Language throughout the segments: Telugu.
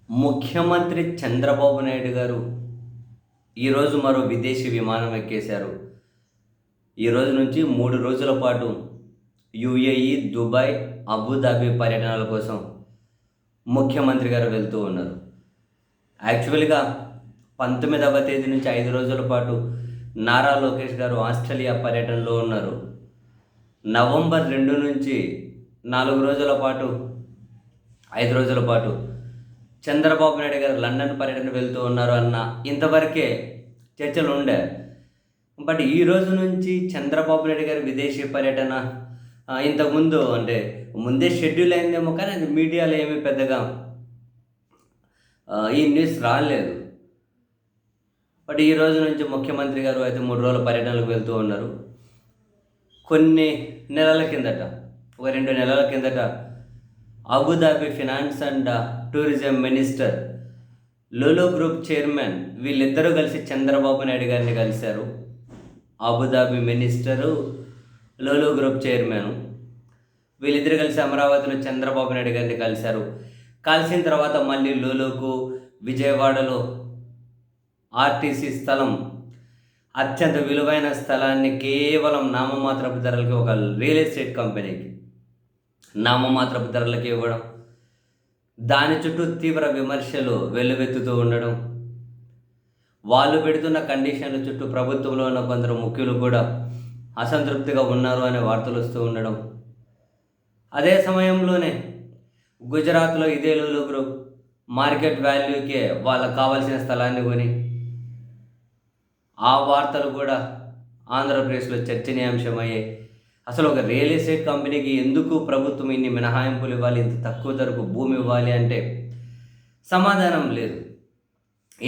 ముఖ్యమంత్రి చంద్రబాబు నాయుడు గారు ఈరోజు మరో విదేశీ విమానం ఎక్కేశారు. ఈరోజు నుంచి 3 రోజుల పాటు యూఏఈ, దుబాయ్, అబుదాబి పర్యటనల కోసం ముఖ్యమంత్రి గారు వెళ్తూ ఉన్నారు. యాక్చువల్‌గా 19వ తేదీ నుంచి 5 రోజుల పాటు నారా లోకేష్ గారు ఆస్ట్రేలియా పర్యటనలో ఉన్నారు. నవంబర్ 2 నుంచి 4 రోజుల పాటు 5 రోజుల పాటు చంద్రబాబు నాయుడు గారు లండన్ పర్యటన వెళ్తూ ఉన్నారు అన్న ఇంతవరకే చర్చలు ఉండే. బట్ ఈ రోజు నుంచి చంద్రబాబు నాయుడు గారి విదేశీ పర్యటన ఇంతకుముందు అంటే ముందే షెడ్యూల్ అయిందేమో, కానీ అది మీడియాలో ఏమీ పెద్దగా ఈ న్యూస్ రాలేదు. బట్ ఈ రోజు నుంచి ముఖ్యమంత్రి గారు అయితే 3 రోజుల పర్యటనలకు వెళ్తూ ఉన్నారు. కొన్ని నెలల కిందట, ఒక 2 నెలల కిందట Abu Dhabi finance and tourism minister, Lulu group chairman వీళ్ళిద్దరూ కలిసి చంద్రబాబు నాయుడు గారిని కలిశారు. Abu Dhabi minister, Lulu group chairman వీళ్ళిద్దరు కలిసి అమరావతిలో చంద్రబాబు నాయుడు గారిని కలిశారు. కలిసిన తర్వాత మళ్ళీ లులుకు విజయవాడలో ఆర్టీసీ స్థలం, అత్యంత విలువైన స్థలాన్ని కేవలం నామమాత్రపు ధరలకి ఒక రియల్ ఎస్టేట్ కంపెనీకి నామమాత్రపు ధరలకి ఇవ్వడం, దాని చుట్టూ తీవ్ర విమర్శలు వెల్లువెత్తుతూ ఉండడం, వాళ్ళు పెడుతున్న కండిషన్ల చుట్టూ ప్రభుత్వంలో ఉన్న కొందరు ముఖ్యులు కూడా అసంతృప్తిగా ఉన్నారు అనే వార్తలు వస్తూ ఉండడం. అదే సమయంలోనే గుజరాత్లో ఇదే లులు గ్రూప్ మార్కెట్ వాల్యూకే వాళ్ళకు కావాల్సిన స్థలాన్ని కొని ఆ వార్తలు కూడా ఆంధ్రప్రదేశ్లో చర్చనీయాంశమయ్యాయి. అసలు ఒక రియల్ ఎస్టేట్ కంపెనీకి ఎందుకు ప్రభుత్వం ఇన్ని మినహాయింపులు ఇవ్వాలి, ఇంత తక్కువ ధరకు భూమి ఇవ్వాలి అంటే సమాధానం లేదు.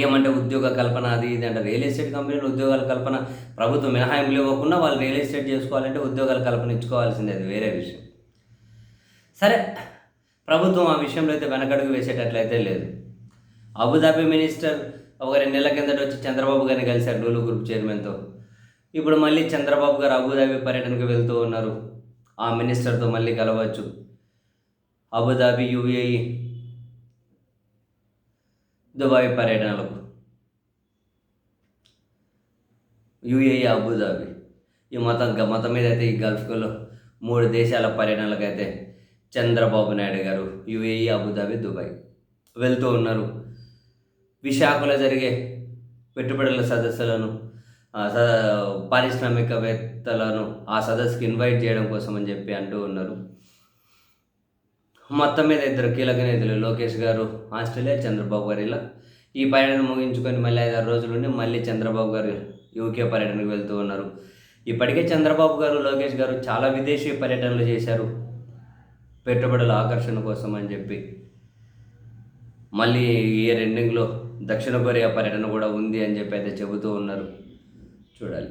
ఏమంటే ఉద్యోగ కల్పన అది ఇది అంటే, రియల్ ఎస్టేట్ కంపెనీలు ఉద్యోగాల కల్పన ప్రభుత్వం మినహాయింపులు ఇవ్వకుండా వాళ్ళు రియల్ ఎస్టేట్ చేసుకోవాలంటే ఉద్యోగాల కల్పన ఇచ్చుకోవాల్సిందే, అది వేరే విషయం. సరే, ప్రభుత్వం ఆ విషయంలో అయితే వెనకడుగు వేసేటట్లయితే లేదు. అబుదాబి మినిస్టర్ ఒక 2 నెలల కిందట వచ్చి చంద్రబాబు గారిని కలిశారు లులు గ్రూప్ చైర్మన్తో. ఇప్పుడు మళ్ళీ చంద్రబాబు గారు అబుదాబి పర్యటనకు వెళ్తూ ఉన్నారు. ఆ మినిస్టర్తో మళ్ళీ కలవచ్చు. అబుదాబి, యూఏఈ, దుబాయ్ పర్యటనలకు, యూఏఈ, అబుదాబి ఈ మొత్తం మీద అయితే ఈ గల్ఫ్లో 3 దేశాల పర్యటనలకు అయితే చంద్రబాబు నాయుడు గారు యూఏఈ, అబుదాబి, దుబాయ్ వెళ్తూ ఉన్నారు. విశాఖలో జరిగే పెట్టుబడుల సదస్సులను, పారిశ్రామికవేత్తలను ఆ సదస్సుకి ఇన్వైట్ చేయడం కోసం అని చెప్పి అంటూ ఉన్నారు. మొత్తం మీద 2 కీలక నేతలు, లోకేష్ గారు ఆస్ట్రేలియా, చంద్రబాబు గారు ఇలా ఈ పర్యటన ముగించుకొని మళ్ళీ 5-6 రోజుల నుండి మళ్ళీ చంద్రబాబు గారు యూకే పర్యటనకు వెళ్తూ ఉన్నారు. ఇప్పటికే చంద్రబాబు గారు, లోకేష్ గారు చాలా విదేశీ పర్యటనలు చేశారు పెట్టుబడుల ఆకర్షణ కోసం అని చెప్పి. మళ్ళీ ఇయర్ ఎండింగ్లో దక్షిణ కొరియా పర్యటన కూడా ఉంది అని చెప్పి అయితే చెబుతూ ఉన్నారు. చూడాలి.